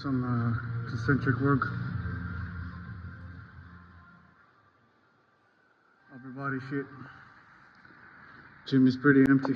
some concentric work. Upper body shit. Gym is pretty empty.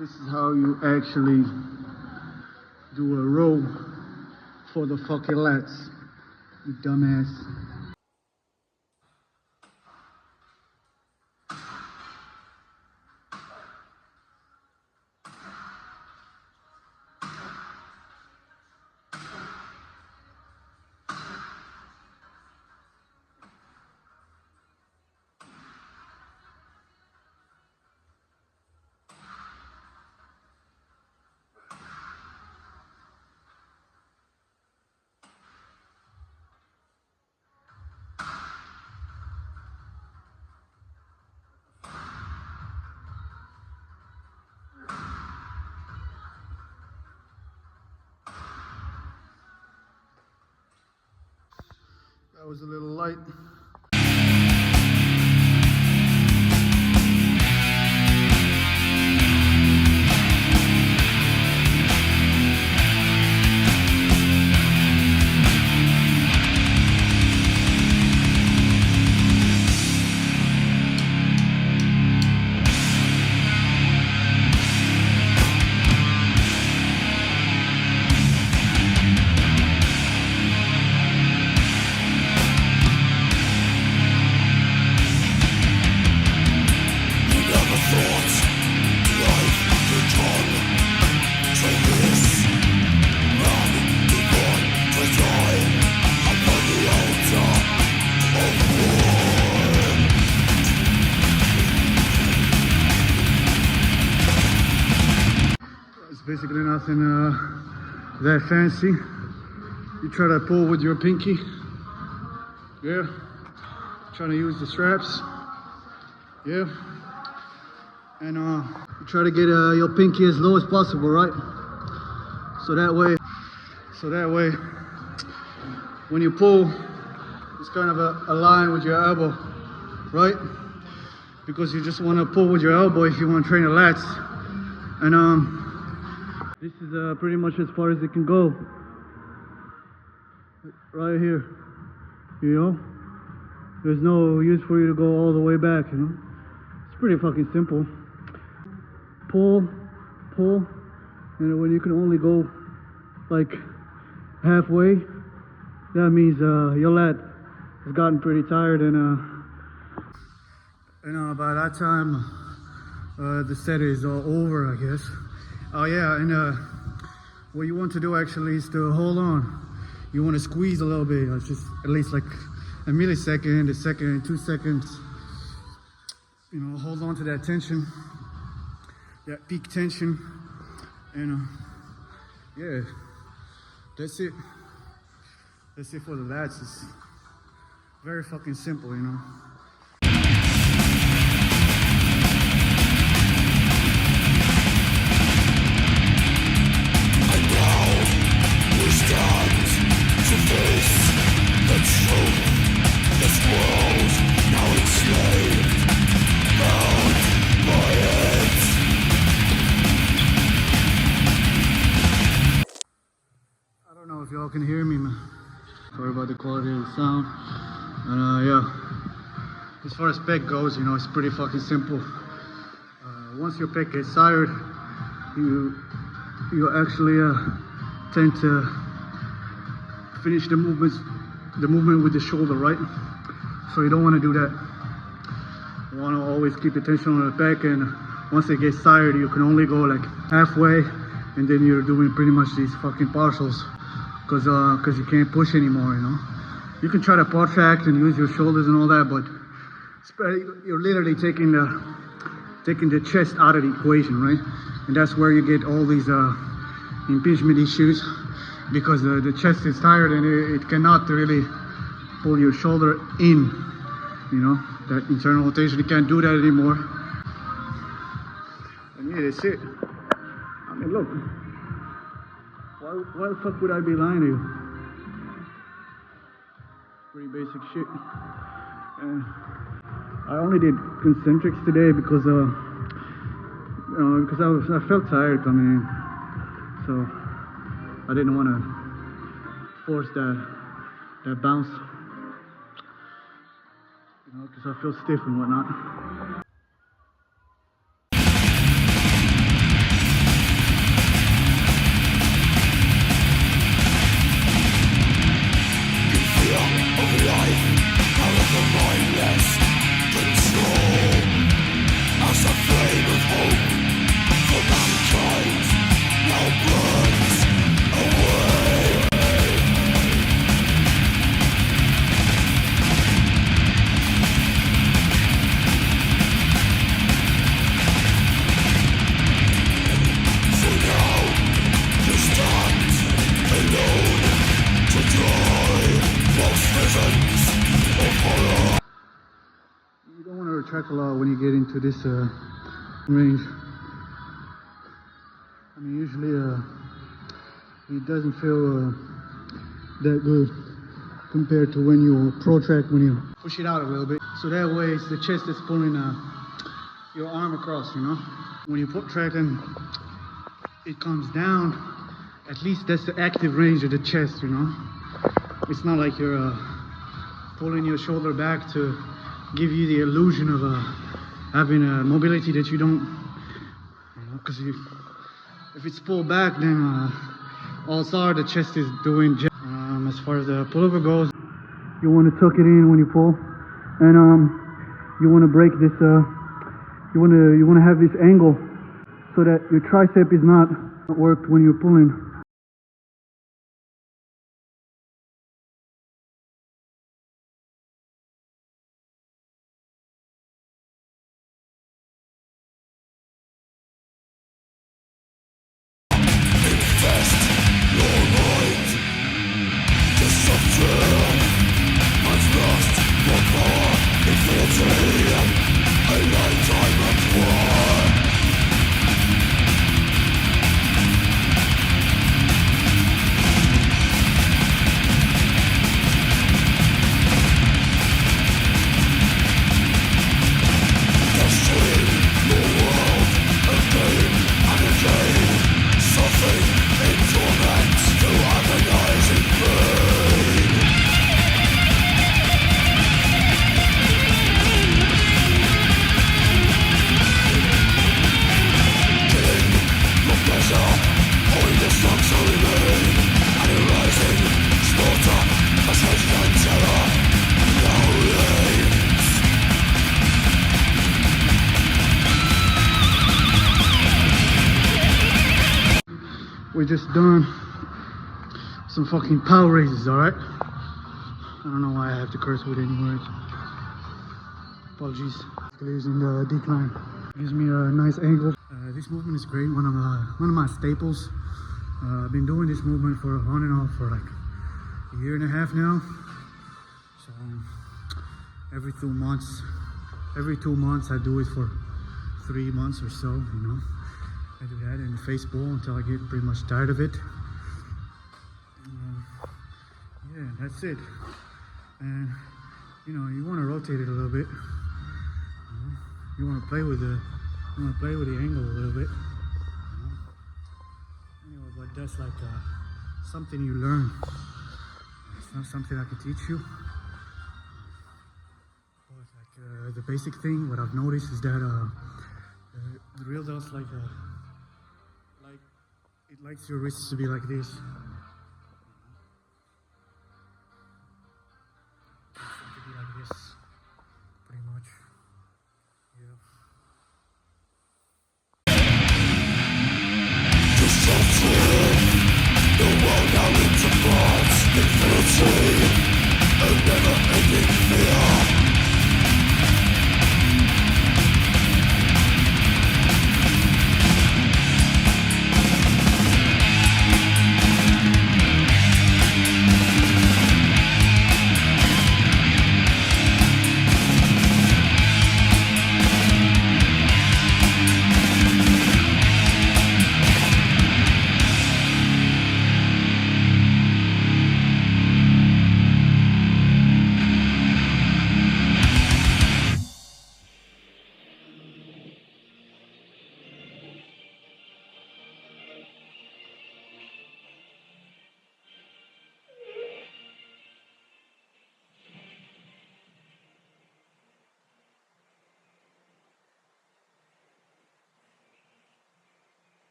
This is how you actually do a row for the fucking lats, you dumbass. That was a little light. Basically nothing that fancy. You try to pull with your pinky. Yeah. Trying to use the straps. Yeah. And you try to get your pinky as low as possible, right? So that way, when you pull, it's kind of a line with your elbow, right? Because you just want to pull with your elbow if you want to train the lats. And this is pretty much as far as it can go. Right here, you know? There's no use for you to go all the way back, you know? It's pretty fucking simple. Pull, and when you can only go like halfway, that means your lat has gotten pretty tired, and by that time, the set is over, I guess. Oh yeah, and what you want to do actually is to hold on. You want to squeeze a little bit, just at least like a millisecond, a second, 2 seconds. You know, hold on to that tension, that peak tension, and yeah, that's it. That's it for the lats. It's very fucking simple, you know. I don't know if y'all can hear me, man. Sorry about the quality of the sound. And yeah, as far as pec goes, you know, it's pretty fucking simple. Once your pec gets tired, you actually tend to finish the movement with the shoulder, right? So you don't want to do that. You want to always keep your tension on the back, and once it gets tired, you can only go like halfway, and then you're doing pretty much these fucking partials, because you can't push anymore, you know. You can try to protract and use your shoulders and all that, but you're literally taking the chest out of the equation, right? And that's where you get all these impingement issues, because the chest is tired and it cannot really pull your shoulder in, you know, that internal rotation. You can't do that anymore. And yeah, that's it. I mean, look, why the fuck would I be lying to you? Pretty basic shit. And I only did concentrics today because I felt tired coming in, so I didn't want to force that bounce, you know, because I feel stiff and whatnot. You don't want to retract a lot when you get into this range. I mean, usually it doesn't feel that good compared to when you protract, when you push it out a little bit. So that way it's the chest that's pulling your arm across, you know. When you protract and it comes down, at least that's the active range of the chest, you know. It's not like you're pulling your shoulder back to give you the illusion of having a mobility that you don't, you know, because if it's pulled back, then also the chest is doing as far as the pullover goes. You want to tuck it in when you pull, and you want to break this. You want to have this angle so that your tricep is not worked when you're pulling. We just done some fucking power raises, alright? I don't know why I have to curse with any words. Apologies. Using the decline gives me a nice angle. This movement is great. One of my staples. I've been doing this movement for on and off for like a year and a half now. So every 2 months I do it for 3 months or so, you know. I do that in the face ball until I get pretty much tired of it. Yeah, that's it. And you know, you want to rotate it a little bit. You want to play with the angle a little bit. Anyway, but that's like something you learn. It's not something I can teach you. But like the basic thing, what I've noticed is that the real delts like it likes your wrists to be like this. To be like this, pretty much. Yeah. The world now into parts, infinity, a never-ending fear.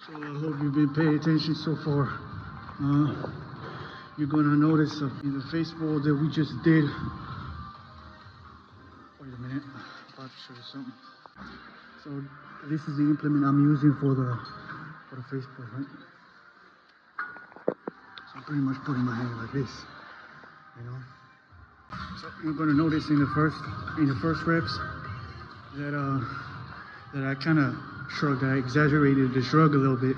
So I hope you've been paying attention so far. You're gonna notice in the Facebook that we just did. Wait a minute, I'm about to show you something. So this is the implement I'm using for the Facebook, right? So I'm pretty much putting my hand like this, you know. So you're gonna notice in the first reps that I kind of shrugged. I exaggerated the shrug a little bit.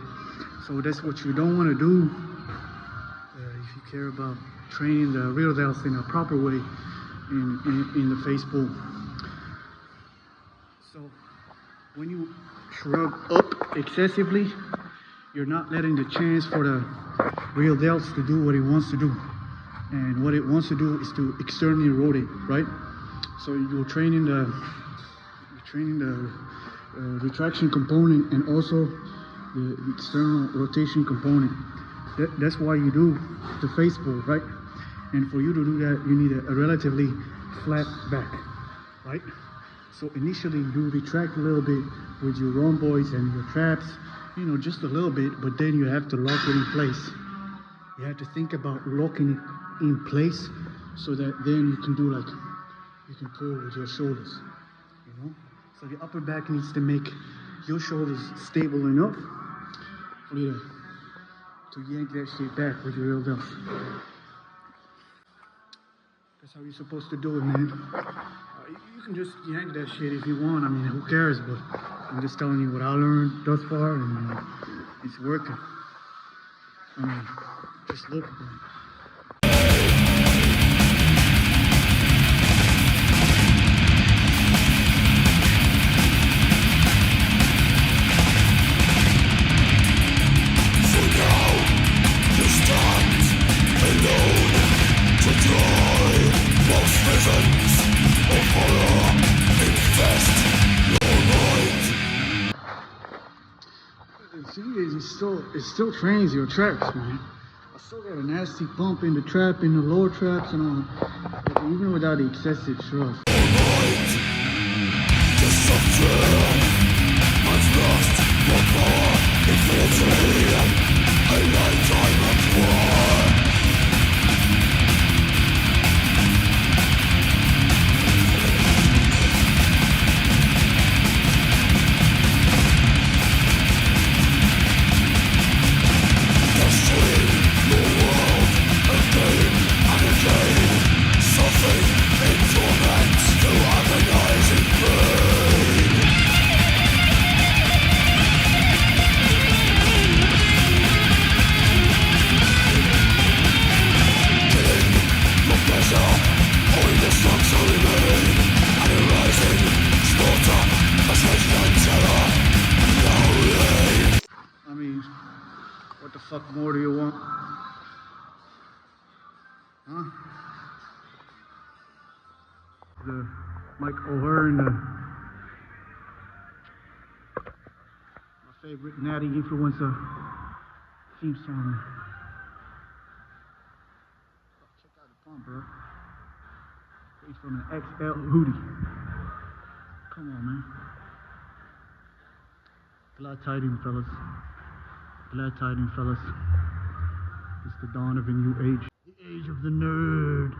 So that's what you don't want to do if you care about training the real delts in a proper way in the face pull. So when you shrug up excessively, you're not letting the chance for the real delts to do what it wants to do. And what it wants to do is to externally rotate, right? So you're training the retraction component and also the external rotation component. That's why you do the face pull, right? And for you to do that, you need a relatively flat back, right? So initially you retract a little bit with your rhomboids and your traps, you know, just a little bit, but then you have to lock it in place. You have to think about locking it in place so that then you can do like, you can pull with your shoulders, you know? So the upper back needs to make your shoulders stable enough for you to yank that shit back with your real delts. That's how you're supposed to do it, man. You can just yank that shit if you want. I mean, who cares? But I'm just telling you what I learned thus far, and it's working. I mean, just look at that. It still trains your traps, man. I still got a nasty bump in the trap, in the lower traps, and all, even without the excessive shrug. What the fuck more do you want? Huh? The Mike O'Hearn, my favorite Natty influencer theme song. Check out the pump, bro. Straight from an XL hoodie. Come on, man. Glad tidings, fellas. Glad tidings, fellas. It's the dawn of a new age. The age of the nerd.